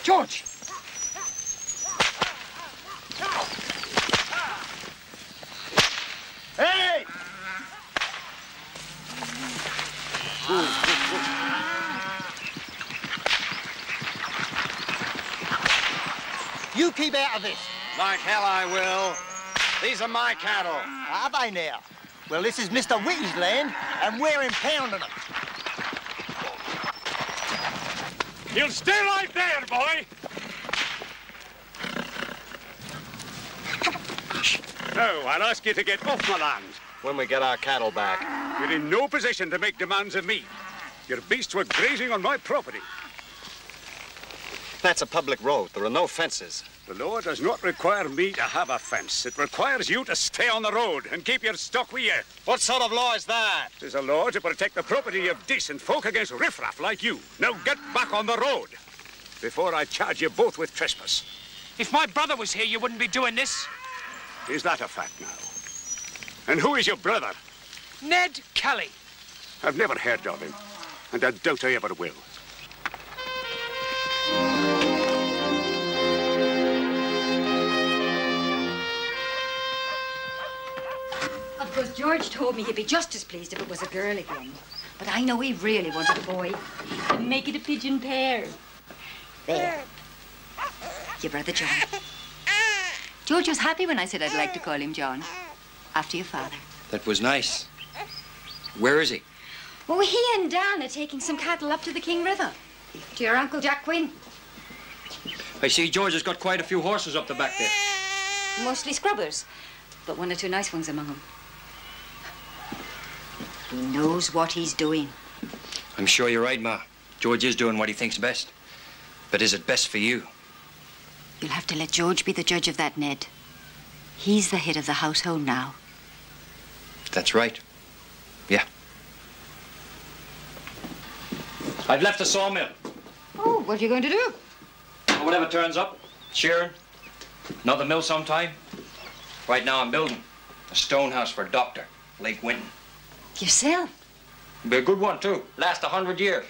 George! Hey! You keep out of this. Like hell I will. These are my cattle. Are they now? Well, this is Mr. Whitty's land, and we're impounding them. You'll stay right there, boy. No, I'll ask you to get off my land. When we get our cattle back. You're in no position to make demands of me. Your beasts were grazing on my property. That's a public road. There are no fences. The law does not require me to have a fence. It requires you to stay on the road and keep your stock with you. What sort of law is that? It is a law to protect the property of decent folk against riffraff like you. Now get back on the road before I charge you both with trespass. If my brother was here, you wouldn't be doing this. Is that a fact now? And who is your brother? Ned Kelly. I've never heard of him, and I doubt I ever will. Of course, George told me he'd be just as pleased if it was a girl again. But I know he really wanted a boy. And make it a pigeon pair. There. Your brother John. George was happy when I said I'd like to call him John, after your father. That was nice. Where is he? Oh, he and Dan are taking some cattle up to the King River. To your Uncle Jack Quinn. I see George has got quite a few horses up the back there. Mostly scrubbers, but one or two nice ones among them. He knows what he's doing. I'm sure you're right, Ma. George is doing what he thinks best. But is it best for you? You'll have to let George be the judge of that, Ned. He's the head of the household now. That's right. Yeah. I've left the sawmill. Oh, what are you going to do? Whatever turns up. Shearing. Another mill sometime. Right now I'm building a stone house for a doctor, Lake Winton. Yourself? Be a good one, too. Last 100 years.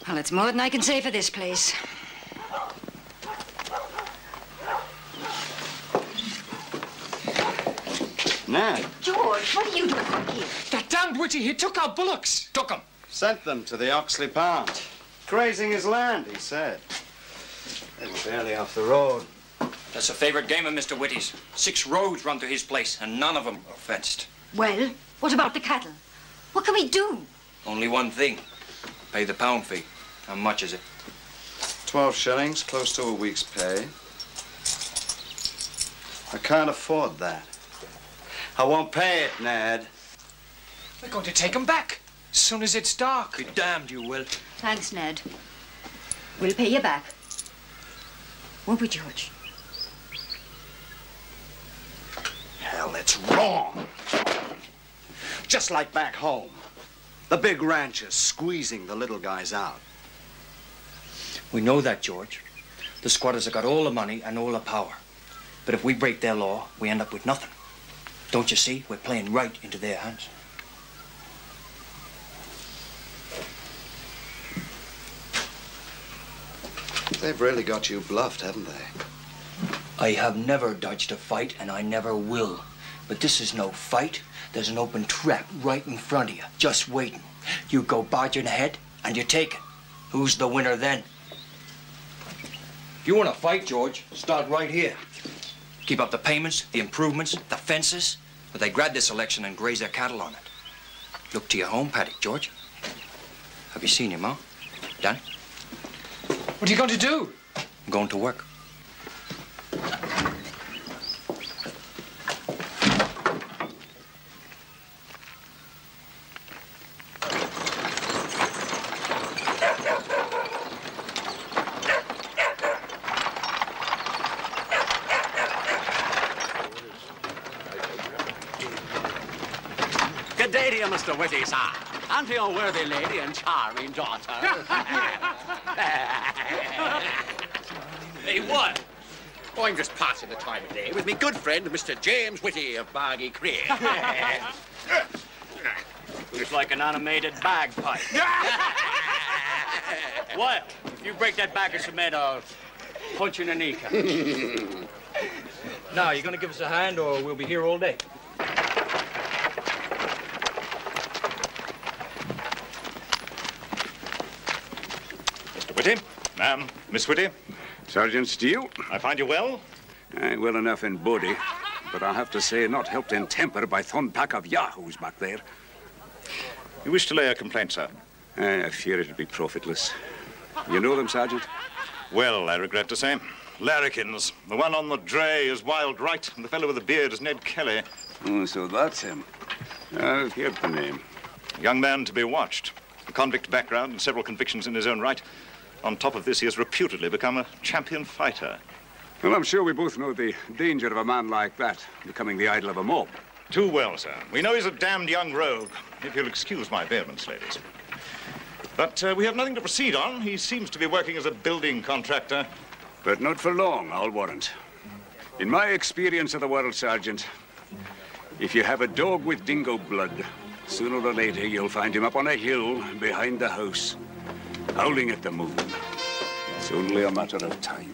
Well, it's more than I can say for this place. Ned. George, what are you doing here? That damned Whitty, he took our bullocks. Took 'em. Sent them to the Oxley Pound. Grazing his land, he said. They were barely off the road. That's a favorite game of Mr. Whitty's. 6 roads run to his place, and none of them are fenced. Well, what about the cattle? What can we do? Only one thing. Pay the pound fee. How much is it? 12 shillings, close to a week's pay. I can't afford that. I won't pay it, Ned. We're going to take 'em back as soon as it's dark. Be damned you will. Thanks, Ned. We'll pay you back. Won't we, George? Hell, it's wrong. Just like back home. The big ranchers squeezing the little guys out. We know that, George. The squatters have got all the money and all the power. But if we break their law, we end up with nothing. Don't you see? We're playing right into their hands. They've really got you bluffed, haven't they? I have never dodged a fight, and I never will. But this is no fight. There's an open trap right in front of you, just waiting. You go barging ahead, and you take it. Who's the winner then? If you want to fight, George, start right here. Keep up the payments, the improvements, the fences, but they grab this election and graze their cattle on it. Look to your home paddock, George. Have you seen him, huh? Danny? What are you going to do? I'm going to work. Good day to you, Mr. Whitty, sir. And to your worthy lady and charming daughter. Hey, what? Oh, I'm just passing the time of day with me good friend, Mr. James Whitty of Bargy Craig. Looks like an animated bagpipe. Well, if you break that bag of cement, I'll punch you in the kneecap. Now, you gonna give us a hand, or we'll be here all day? Mr. Whitty, ma'am, Miss Whitty. Sergeant Steele? I find you well? Well enough in body, but I have to say not helped in temper by thun pack of yahoos back there. You wish to lay a complaint, sir? I fear it'll be profitless. You know them, Sergeant? Well, I regret to say. Larrikins. The one on the dray is Wild Wright, and the fellow with the beard is Ned Kelly. Oh, so that's him. I've heard the name. A young man to be watched. A convict background and several convictions in his own right. On top of this, he has reputedly become a champion fighter. Well, I'm sure we both know the danger of a man like that becoming the idol of a mob. Too well, sir. We know he's a damned young rogue, if you'll excuse my vehemence, ladies. But we have nothing to proceed on. He seems to be working as a building contractor. But not for long, I'll warrant. In my experience of the world, Sergeant, if you have a dog with dingo blood, sooner or later you'll find him up on a hill behind the house, howling at the moon. It's only a matter of time.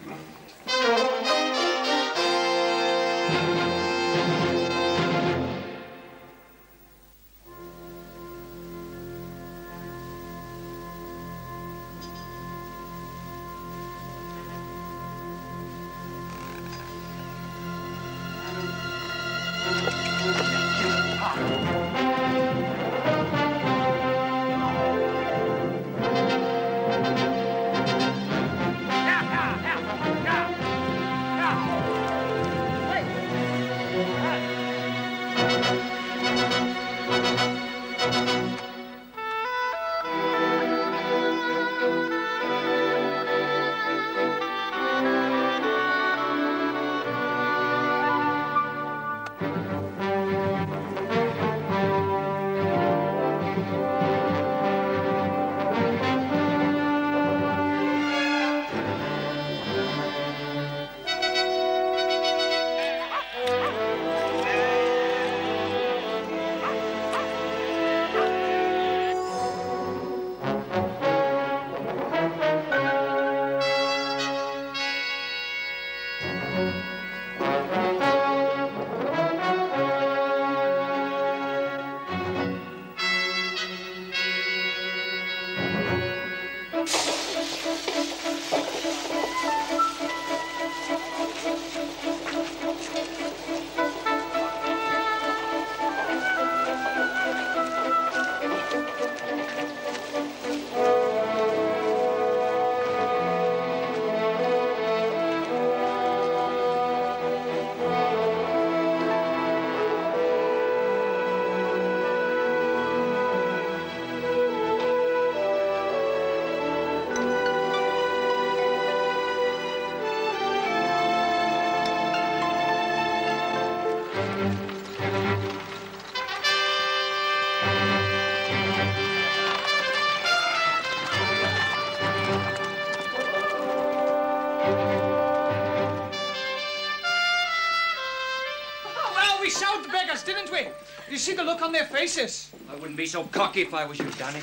Didn't we? You see the look on their faces. I wouldn't be so cocky if I was you, Danny.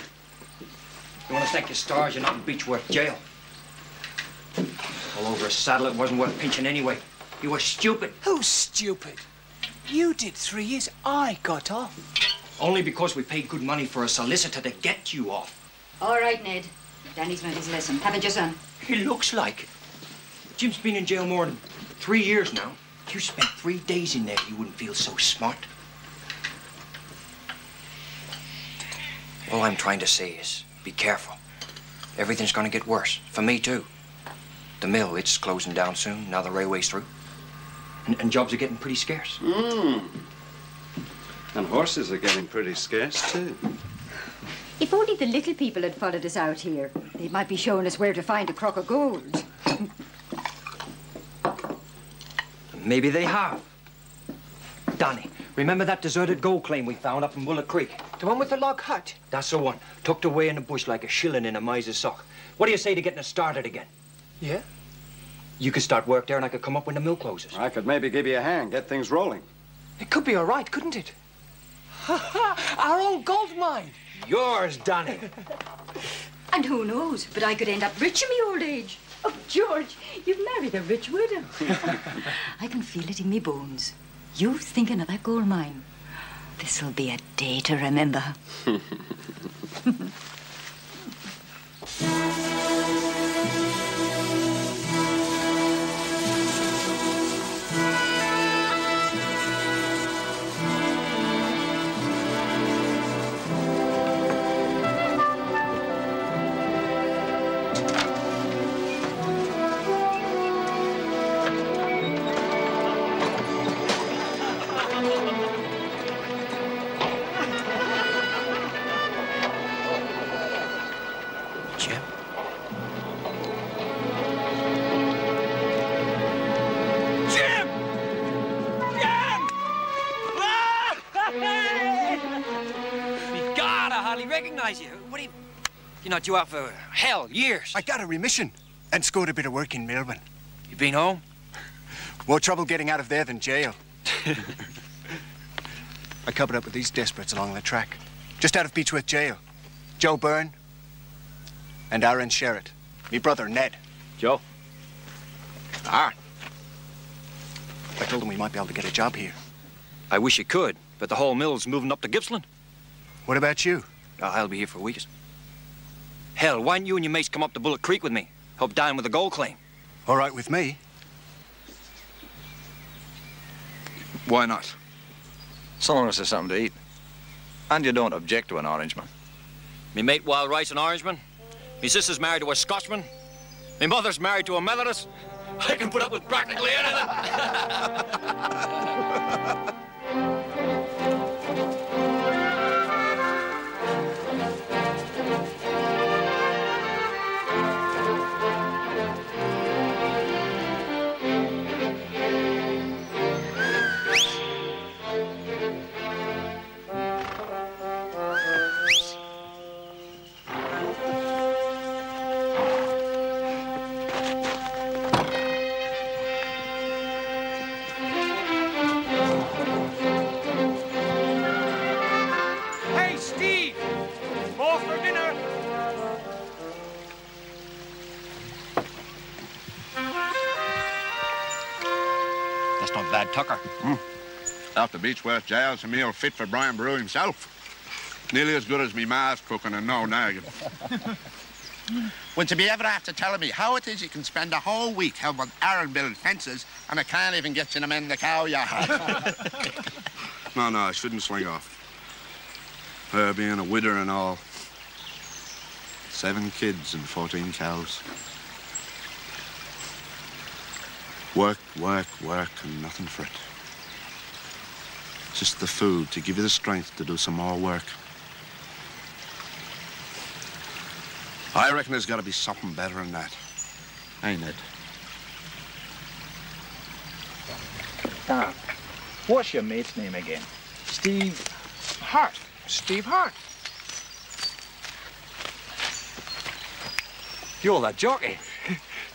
You want to thank your stars you're not in Beechworth jail. All over a saddle, it wasn't worth pinching anyway. You were stupid. Who's stupid? You did 3 years. I got off. Only because we paid good money for a solicitor to get you off. All right, Ned. Danny's learned his lesson. Haven't you, son? He looks like it. Jim's been in jail more than 3 years now. If you spent 3 days in there, you wouldn't feel so smart. All I'm trying to say is, be careful. Everything's gonna get worse. For me, too. The mill, it's closing down soon. Now the railway's through. And jobs are getting pretty scarce. And horses are getting pretty scarce, too. If only the little people had followed us out here, they might be showing us where to find a crock of gold. Maybe they have. Donnie, remember that deserted gold claim we found up in Willow Creek? The one with the log hut? That's the one. Tucked away in the bush like a shilling in a miser's sock. What do you say to getting us started again? Yeah? You could start work there and I could come up when the mill closes. I could maybe give you a hand, get things rolling. It could be all right, couldn't it? Our old gold mine. Yours, Donnie. And who knows, but I could end up rich in my old age. Oh, George, you've married a rich widow. I can feel it in me bones. You thinking of that gold mine. This'll be a day to remember. What are you... You're not due out for hell, years. I got a remission and scored a bit of work in Melbourne. You been home? More trouble getting out of there than jail. I covered up with these desperates along the track. Just out of Beechworth jail. Joe Byrne and Aaron Sherritt. Me brother, Ned. Joe? I told him we might be able to get a job here. I wish you could, but the whole mill's moving up to Gippsland. What about you? I'll be here for weeks. Hell, why don't you and your mates come up to Bullet Creek with me? Help down with the gold claim. All right with me. Why not? So long as there's something to eat. And you don't object to an Orangeman. Me mate Wild Rice an Orangeman. Me sister's married to a Scotchman. Me mother's married to a Methodist. I can put up with practically anything. Tucker. After Beechworth jail's a meal fit for Brian Brew himself. Nearly as good as me ma's cooking and no nagging. Would you be ever after telling me how it is you can spend a whole week helping Aaron build fences and I can't even get you to mend the cow yard? No, I shouldn't swing off. Her being a widder and all. 7 kids and 14 cows. Work, and nothing for it. Just the food to give you the strength to do some more work. I reckon there's got to be something better than that. Ain't it? Dad, what's your mate's name again? Steve Hart. Steve Hart. You're that jockey.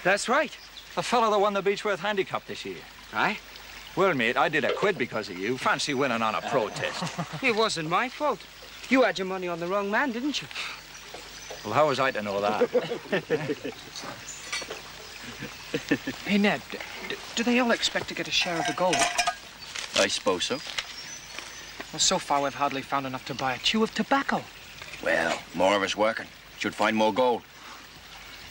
That's right. The fellow that won the Beechworth Handicap this year. Aye? Well, mate, I did a quid because of you. Fancy winning on a protest. It wasn't my fault. You had your money on the wrong man, didn't you? Well, how was I to know that? Hey, Ned, do they all expect to get a share of the gold? I suppose so. Well, so far we've hardly found enough to buy a chew of tobacco. Well, more of us working. Should find more gold.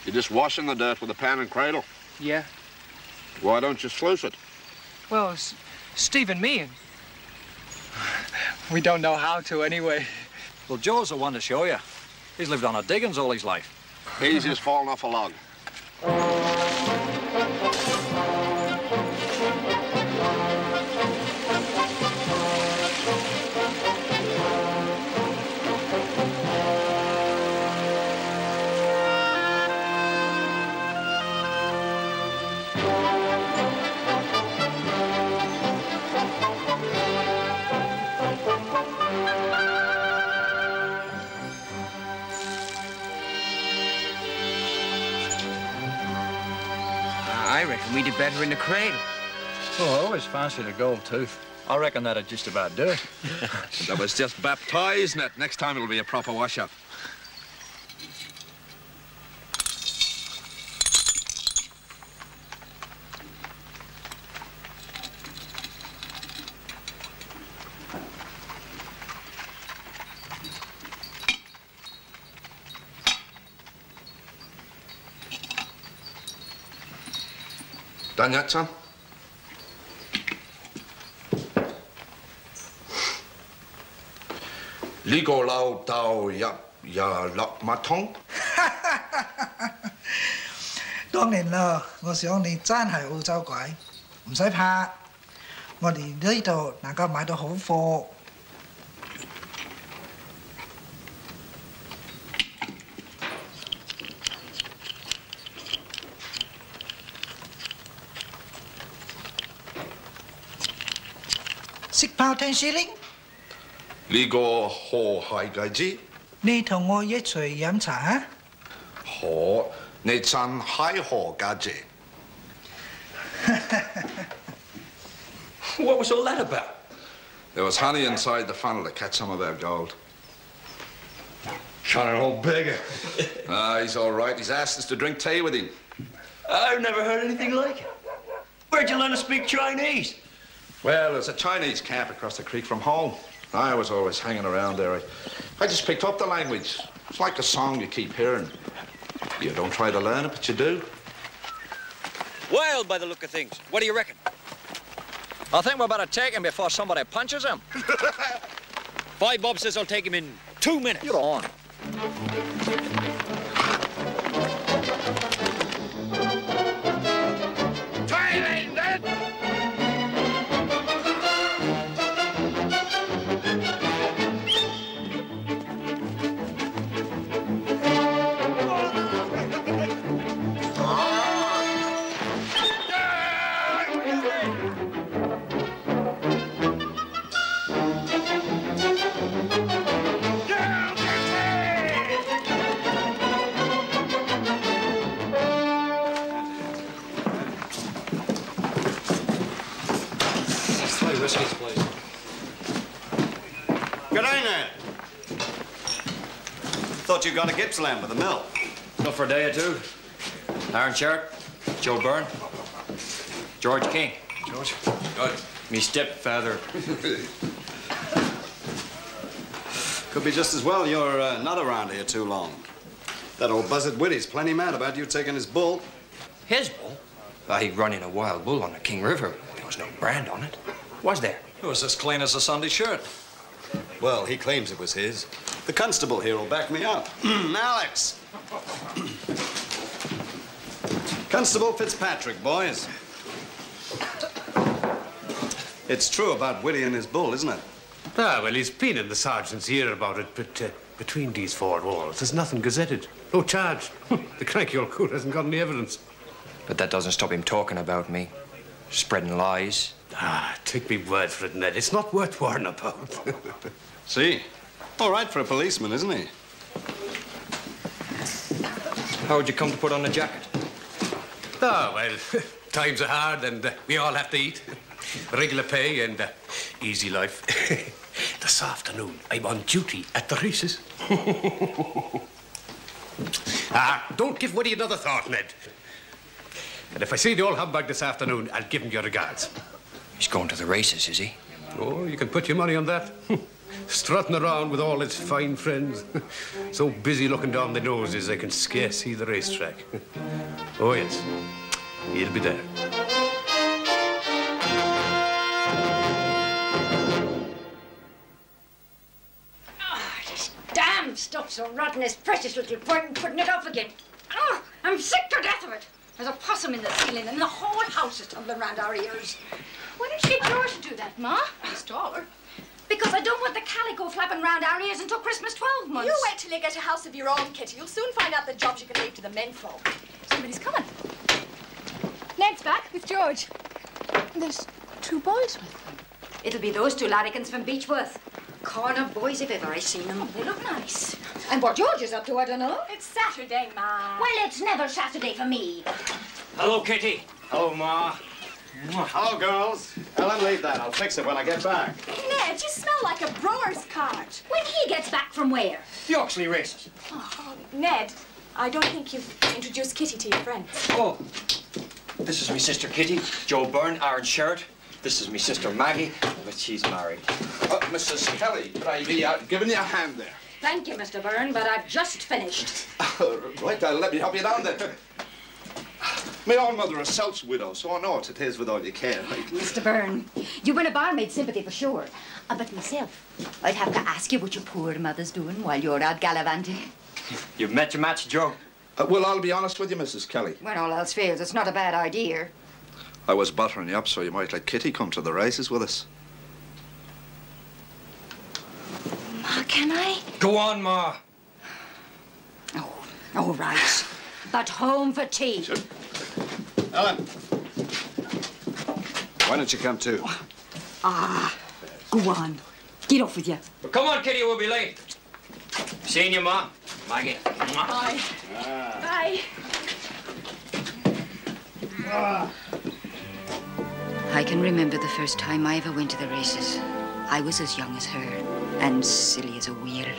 You're just washing the dirt with a pan and cradle. Yeah. Why don't you sluice it? Well, it's Steve and me, and we don't know how to anyway. Well, Joe's the one to show you. He's lived on a diggings all his life. He's just fallen off a log. I reckon we did better in the cradle. Oh, I always fancied a gold tooth. I reckon that'd just about do it. That was just baptizing it. Next time it'll be a proper wash-up. Done yet, son?呢個漏斗入落馬桶。當然啦，我想你真係澳洲鬼，唔使怕，我哋呢度能夠買到好貨。識泡10 shilling？呢個何係計之？你同我一齊飲茶啊？何，你真係何家姐What was all that about? There was honey inside the funnel to catch some of our gold. Trying an old beggar. He's all right. He's asked us to drink tea with him. I've never heard anything like it. Where'd you learn to speak Chinese? Well, there's a Chinese camp across the creek from home. I was always hanging around there. I just picked up the language. It's like a song you keep hearing. You don't try to learn it, but you do. Wild by the look of things. What do you reckon? I think we better take him before somebody punches him. 5 bob says I'll take him in 2 minutes. You're on. Whiskies, please. G'day, Ned. Thought you got a Gippsland with the mill. Not for a day or two. Aaron Sherritt, Joe Byrne, George King. George? Good. Me stepfather. Could be just as well you're not around here too long. That old buzzard Whitty's plenty mad about you taking his bull. His bull? He run in a wild bull on the King River. There was no brand on it. Was there? It was as clean as a Sunday shirt. Well, he claims it was his. The constable here will back me up. Alex! Constable Fitzpatrick, boys. It's true about Whitty and his bull, isn't it? Ah, well, he's been in the sergeant's ear about it, but between these 4 walls, there's nothing gazetted. No charge. The cranky old coot hasn't got any evidence. But that doesn't stop him talking about me. Spreading lies. Ah, take me word for it, Ned. It's not worth worrying about. See? All right for a policeman, isn't he? How'd you come to put on the jacket? Oh, well, times are hard and we all have to eat. Regular pay and easy life. This afternoon, I'm on duty at the races. Don't give Woody another thought, Ned. And if I see the old humbug this afternoon, I'll give him your regards. He's going to the races, is he? Oh, you can put your money on that. Strutting around with all his fine friends. So busy looking down their noses, they can scarce see the racetrack. Oh, yes. He'll be there. This damn stuff's so rotten, there's precious little point in putting it off again. Oh, I'm sick to death of it. There's a possum in the ceiling and the whole house is tumbling round our ears. Why didn't you get George to do that, Ma? He's taller. Because I don't want the calico flapping round our ears until Christmas 12 months. You wait till you get a house of your own, Kitty. You'll soon find out the jobs you can leave to the menfolk. Somebody's coming. Ned's back with George. There's 2 boys with them. It'll be those 2 larrikins from Beechworth. Corner boys if ever I seen them. They look nice. And what George is up to, I don't know. It's Saturday, Ma. Well, it's never Saturday for me. Hello, Kitty. Hello, Ma. Hello, girls. Ellen, leave that. I'll fix it when I get back. Ned, you smell like a brewer's cart. When he gets back from where? The Oxley races. Oh, Ned, I don't think you've introduced Kitty to your friends. Oh, this is my sister Kitty, Joe Byrne, Aaron Sherritt. This is my sister Maggie, but she's married. Mrs. Kelly, could I be giving you a hand there? Thank you, Mr. Byrne, but I've just finished. Right, let me help you down there. My own mother herself's widow, so I know what it is with all your care. Right? Mr. Byrne, you win a barmaid sympathy for sure. But myself, I'd have to ask you what your poor mother's doing while you're out gallivanting. You've met your match, Joe. Well, I'll be honest with you, Mrs. Kelly. When all else fails, it's not a bad idea. I was buttering you up so you might let Kitty come to the races with us. Ma, can I? Go on, Ma. Oh, all right. But home for tea. Sure. Ellen. Why don't you come too? Ah, go on. Get off with you. Well, come on, Kitty, we'll be late. Seeing you, Ma. Maggie. Bye. Bye. I can remember the first time I ever went to the races. I was as young as her and silly as a weir.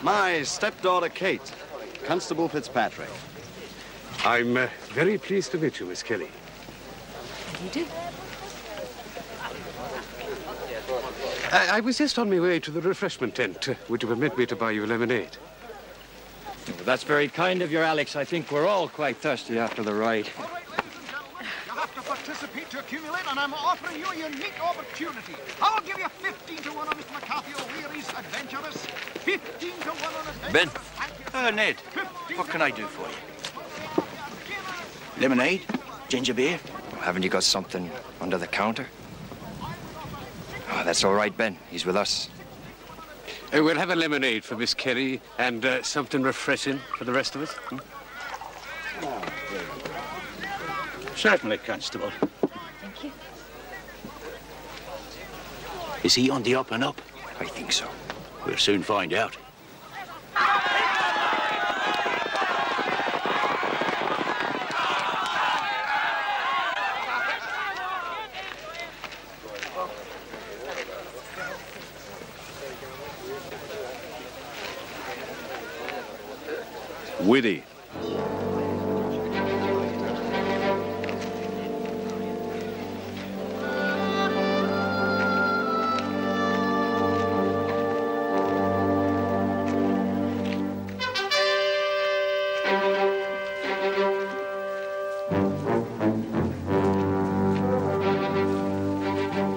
My stepdaughter, Kate. Constable Fitzpatrick. I'm very pleased to meet you, Miss Kelly. You do? I was just on my way to the refreshment tent. Would you permit me to buy you a lemonade? Well, that's very kind of you, Alex. I think we're all quite thirsty after the ride. All right, ladies and gentlemen, you'll have to participate to accumulate, and I'm offering you a unique opportunity. I'll give you 15 to 1 on Mr. McCarthy O'Leary's Adventurous, 15 to 1 on Adventurous. Ben. Ned, what can I do for you? Lemonade? Ginger beer? Haven't you got something under the counter? Oh, that's all right, Ben. He's with us. We'll have a lemonade for Miss Kelly and something refreshing for the rest of us. Certainly, Constable. Thank you. Is he on the up and up? I think so. We'll soon find out. Witty.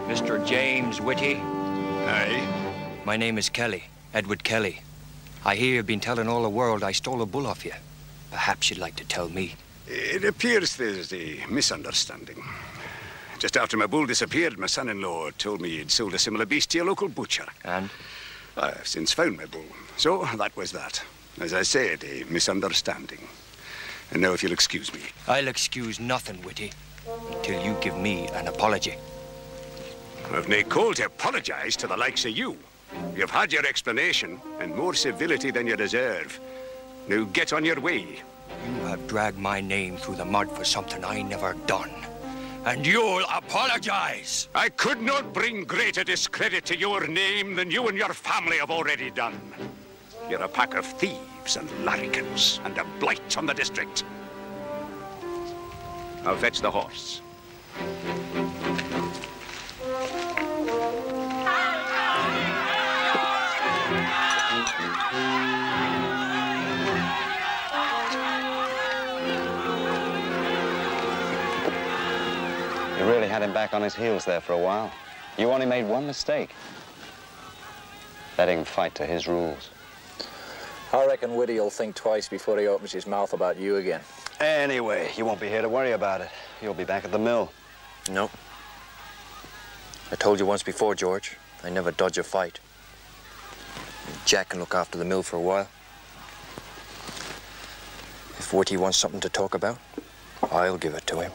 Mr. James Whitty. Aye? My name is Kelly, Edward Kelly. I hear you've been telling all the world I stole a bull off you. Perhaps you'd like to tell me. It appears there's a misunderstanding. Just after my bull disappeared, my son-in-law told me he'd sold a similar beast to a local butcher. And? I've since found my bull. So that was that. As I said, a misunderstanding. And now if you'll excuse me. I'll excuse nothing, Whitty, until you give me an apology. I've nae call to apologise to the likes of you. You've had your explanation, and more civility than you deserve. Now get on your way. You have dragged my name through the mud for something I never done. And you'll apologize. I could not bring greater discredit to your name than you and your family have already done. You're a pack of thieves and larrikins and a blight on the district. I'll fetch the horse. You really had him back on his heels there for a while. You only made one mistake. Letting him fight to his rules. I reckon Whitty will think twice before he opens his mouth about you again. Anyway, you won't be here to worry about it. You'll be back at the mill. No. I told you once before, George, I never dodge a fight. Jack can look after the mill for a while. If Whitty wants something to talk about, I'll give it to him.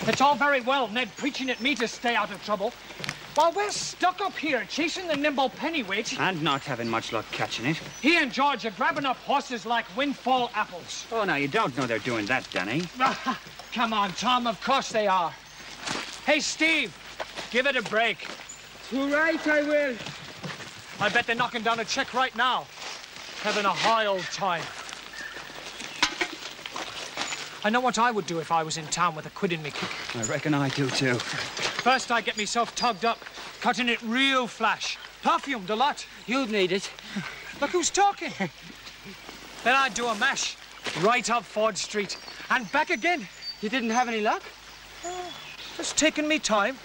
It's all very well, Ned preaching at me to stay out of trouble, while we're stuck up here chasing the nimble pennyweight. And not having much luck catching it. He and George are grabbing up horses like windfall apples. Oh, now, you don't know they're doing that, Danny. Come on, Tom, of course they are. Hey, Steve, give it a break. All right, I will. I bet they're knocking down a check right now. Having a high old time. I know what I would do if I was in town with a quid in me kick. I reckon I do, too. First, I get myself tugged up, cutting it real flash. Perfumed a lot. You'd need it. Look who's talking. Then I'd do a mash, right up Ford Street, and back again. You didn't have any luck? Just taking me time,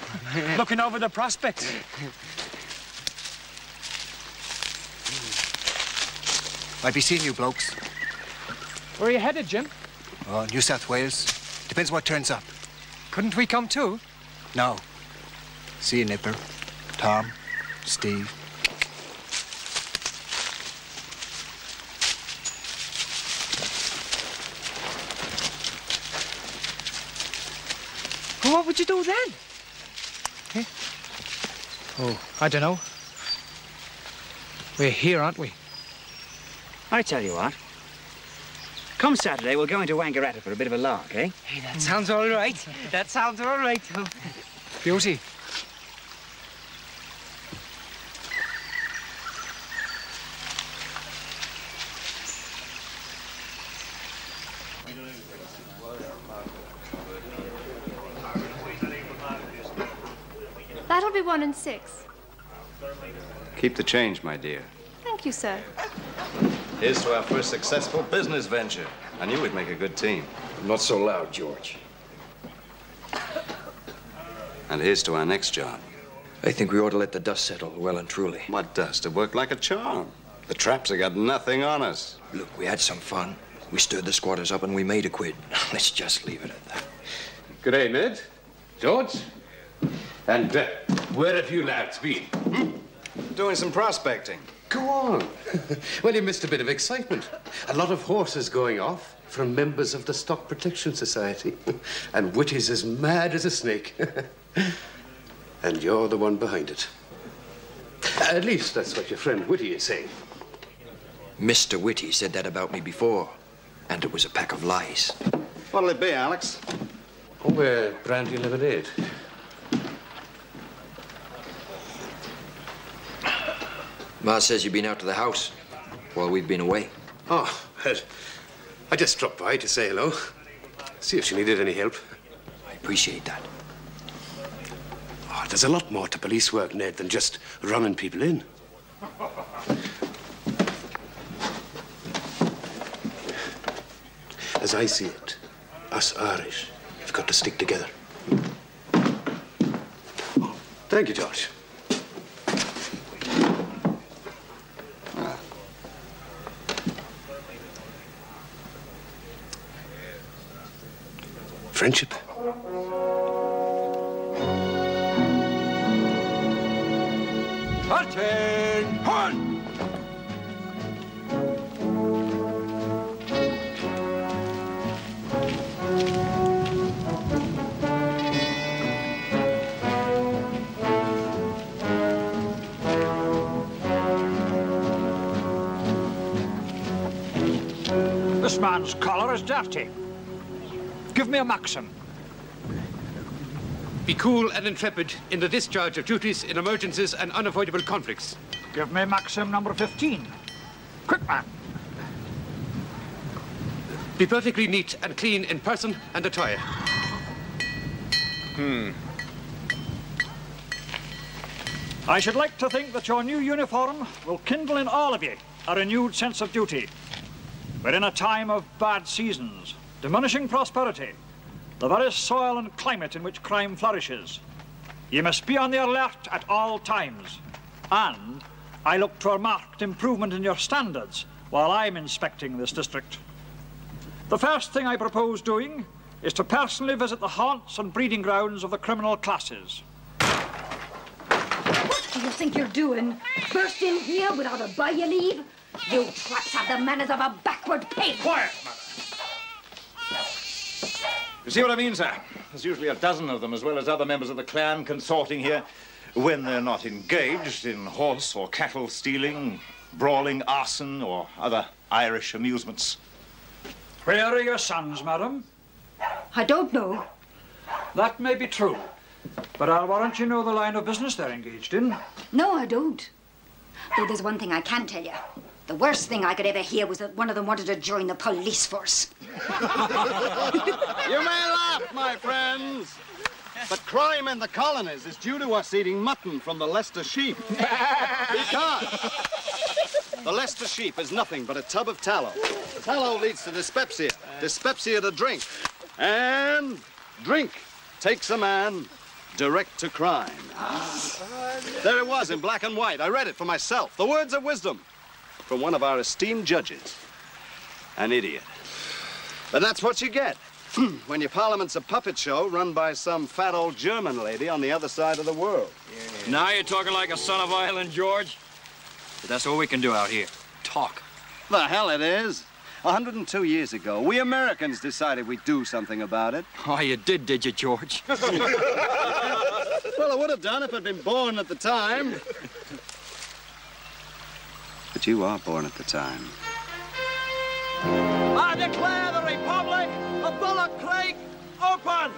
looking over the prospects. Might be seeing you blokes. Where are you headed, Jim? Oh, New South Wales. Depends what turns up. Couldn't we come too? No. See you, Nipper. Tom, Steve. Well, what would you do then? Eh? Oh, I don't know. We're here, aren't we? I tell you what. Come Saturday, we'll go into Wangaratta for a bit of a lark, eh? Hey, that sounds all right. That sounds all right, Tom. Beauty. That'll be 1 and 6. Keep the change, my dear. Thank you, sir. Here's to our first successful business venture. I knew we'd make a good team. Not so loud, George. And here's to our next job. I think we ought to let the dust settle well and truly. What dust? It worked like a charm. The traps have got nothing on us. Look, we had some fun. We stirred the squatters up and we made a quid. Let's just leave it at that. Good day, Ned. George. And where have you lads been? Doing some prospecting. Go on. Well, you missed a bit of excitement. A lot of horses going off from members of the Stock Protection Society. And Whitty's as mad as a snake. And you're the one behind it. At least that's what your friend Whitty is saying. Mr. Whitty said that about me before. And it was a pack of lies. What'll it be, Alex? Oh, brandy lemonade. Ma says you've been out to the house while we've been away. Oh, I just dropped by to say hello. See if she needed any help. I appreciate that. Oh, There's a lot more to police work, Ned, than just running people in. As I see it, us Irish have got to stick together. Thank you, George. Friendship. Curtain! Horn! This man's collar is dirty. Give me a Maxim. Be cool and intrepid in the discharge of duties in emergencies and unavoidable conflicts. Give me Maxim number 15. Quick, man. Be perfectly neat and clean in person and attire. I should like to think that your new uniform will kindle in all of you a renewed sense of duty. We're in a time of bad seasons, diminishing prosperity, the very soil and climate in which crime flourishes. You must be on the alert at all times. And I look to a marked improvement in your standards while I'm inspecting this district. The first thing I propose doing is to personally visit the haunts and breeding grounds of the criminal classes. What do you think you're doing? Burst in here without a by your leave? You traps have the manners of a backward pig. Quiet, Mother. You see what I mean, sir? There's usually a dozen of them, as well as other members of the clan consorting here when they're not engaged in horse or cattle stealing, brawling, arson, or other Irish amusements. Where are your sons, madam? I don't know. That may be true, but I'll warrant you know the line of business they're engaged in. No, I don't. Though there's one thing I can tell you. The worst thing I could ever hear was that one of them wanted to join the police force. You may laugh, my friends, but crime in the colonies is due to us eating mutton from the Leicester sheep. Because the Leicester sheep is nothing but a tub of tallow. Tallow leads to dyspepsia, dyspepsia to drink, and drink takes a man direct to crime. There it was in black and white. I read it for myself. The words of wisdom from one of our esteemed judges. An idiot. But that's what you get when your parliament's a puppet show run by some fat old German lady on the other side of the world. Now you're talking like a son of Ireland, George. But that's all we can do out here. Talk. The hell it is. 102 years ago, we Americans decided we'd do something about it. Oh, you did you, George? Well, I would have done if I'd been born at the time. But you are born at the time. I declare the Republic of Bullock Creek open!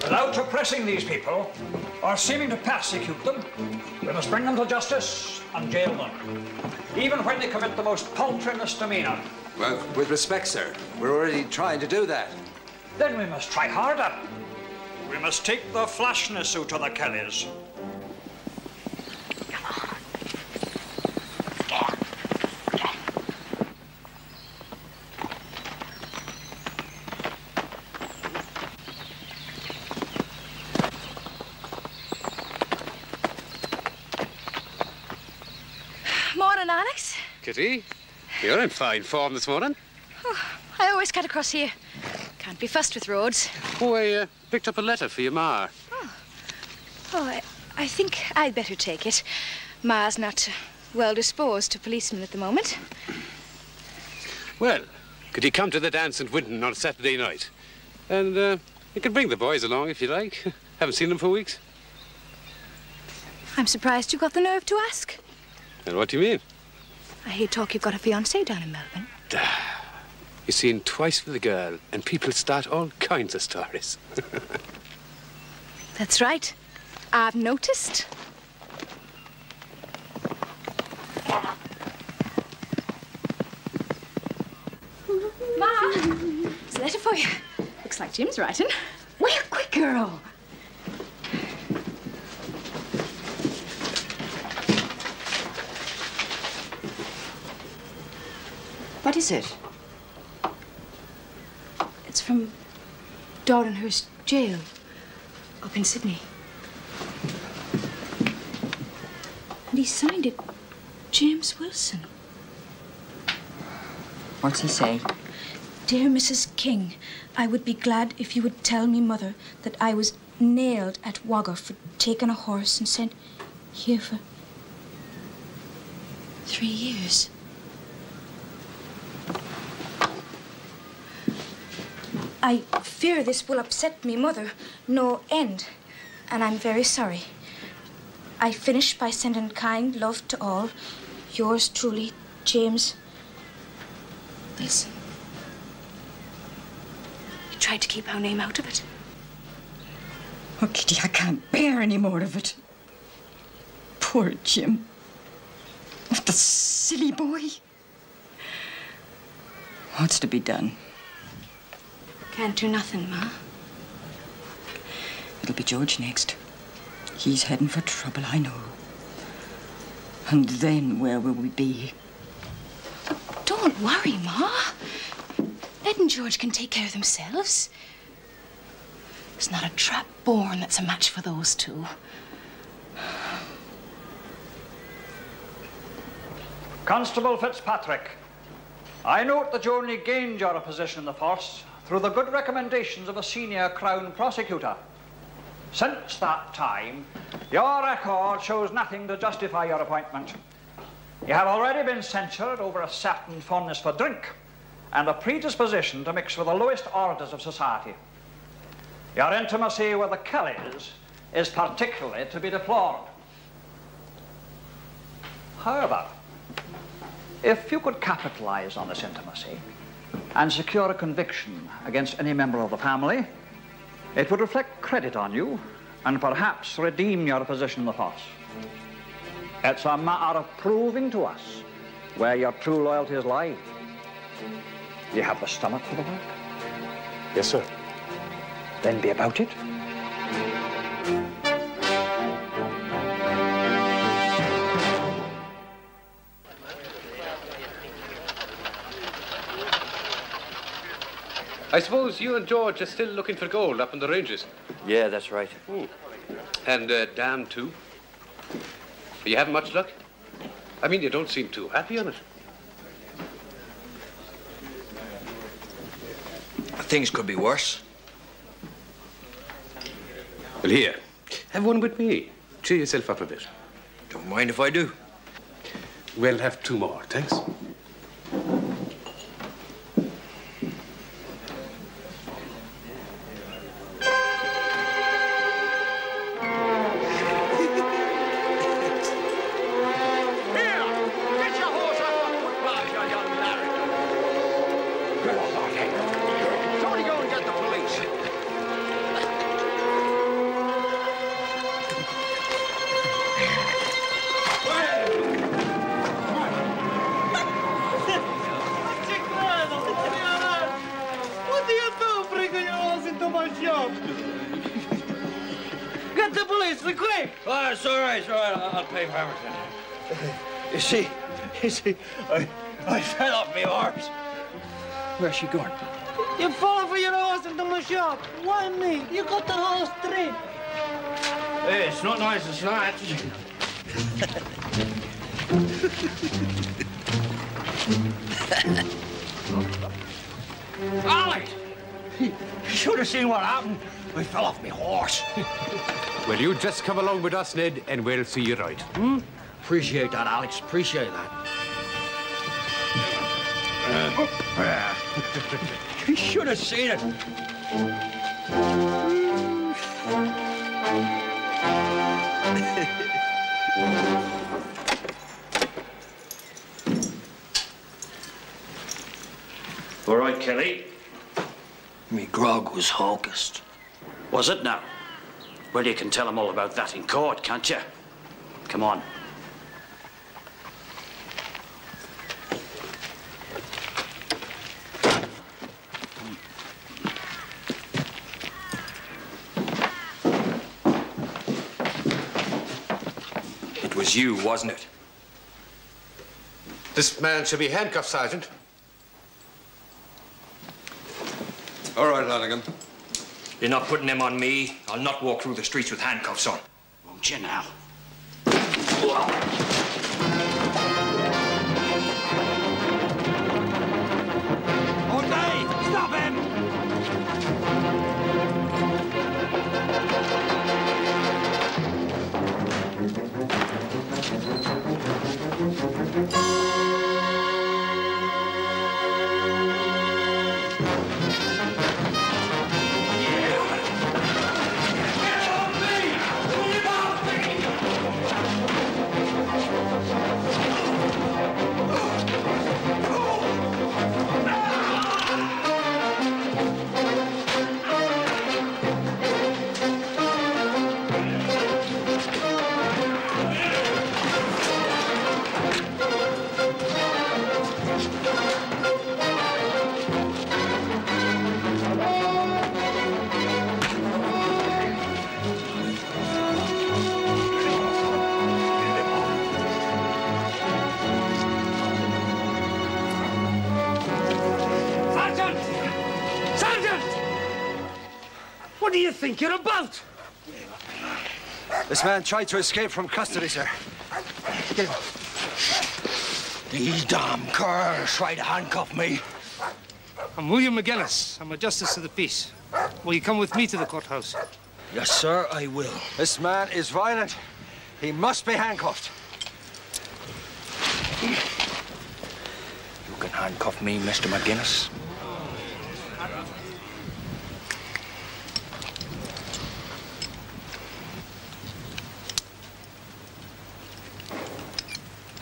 Without oppressing these people, or seeming to persecute them, we must bring them to justice and jail them, even when they commit the most paltry misdemeanor. Well, with respect, sir, we're already trying to do that. Then we must try harder. We must take the flashness out of the Kellys. Morning, Alex. Kitty, you're in fine form this morning. Oh, I always cut across here. Can't be fussed with roads. Oh, I picked up a letter for your ma. Oh, I think I'd better take it. Ma's not well disposed to policemen at the moment. Well, could you come to the dance in Winton on Saturday night? And you can bring the boys along if you like. Haven't seen them for weeks. I'm surprised you got the nerve to ask. And what do you mean? I hear talk you've got a fiancé down in Melbourne. You're seen twice with a girl, and people start all kinds of stories. That's right. I've noticed. Ma, there's a letter for you. Looks like Jim's writing. Well, quick, girl. What is it? It's from Doranhurst Jail up in Sydney. And he signed it James Wilson. What's he say? Dear Mrs. King, I would be glad if you would tell me, Mother, that I was nailed at Wagga for taking a horse and sent here for 3 years. I fear this will upset me, Mother, no end, and I'm very sorry. I finish by sending kind love to all. Yours truly, James Wilson. You tried to keep our name out of it. Oh, Kitty, I can't bear any more of it. Poor Jim. Oh, the silly boy. What's to be done? Can't do nothing, Ma. It'll be George next. He's heading for trouble, I know. And then where will we be? Don't worry, Ma. Ned and George can take care of themselves. There's not a trap born that's a match for those two. Constable Fitzpatrick, I note that you only gained your position in the force through the good recommendations of a senior Crown prosecutor. Since that time, your record shows nothing to justify your appointment. You have already been censured over a certain fondness for drink and a predisposition to mix with the lowest orders of society. Your intimacy with the Kellys is particularly to be deplored. However, if you could capitalize on this intimacy and secure a conviction against any member of the family, it would reflect credit on you and perhaps redeem your position in the force. It's a matter of proving to us where your true loyalties lie. You have the stomach for the work? Yes, sir. Then be about it. I suppose you and George are still looking for gold up in the ranges. Yeah, that's right. And Dan, too. Are you having much luck? I mean, you don't seem too happy on it. Things could be worse. Well, here, have one with me. Cheer yourself up a bit. Don't mind if I do. We'll have 2 more, thanks. Get the police, quick! Oh, it's all right, I'll pay for everything. You see, I fell off my horse. Where's she going? You fall for your horse into my shop. Why me? You got the whole street. Hey, it's not nice, it's not. Alex! You should have seen what happened. I fell off my horse. Well, you just come along with us, Ned, and we'll see you right. Appreciate that, Alex. Appreciate that. You should have seen it. All right, Kelly. Me grog was hawkest. Was it now? Well, you can tell them all about that in court, can't you? Come on. was you, wasn't it? This man should be handcuffed, Sergeant. All right, Lanigan. You're not putting them on me. I'll not walk through the streets with handcuffs on. Won't you now? Stop him! What do you think you're about? This man tried to escape from custody, sir. Get him. These damn curs try to handcuff me. I'm William McGinnis. I'm a justice of the peace. Will you come with me to the courthouse? Yes, sir, I will. This man is violent. He must be handcuffed. You can handcuff me, Mr. McGinnis.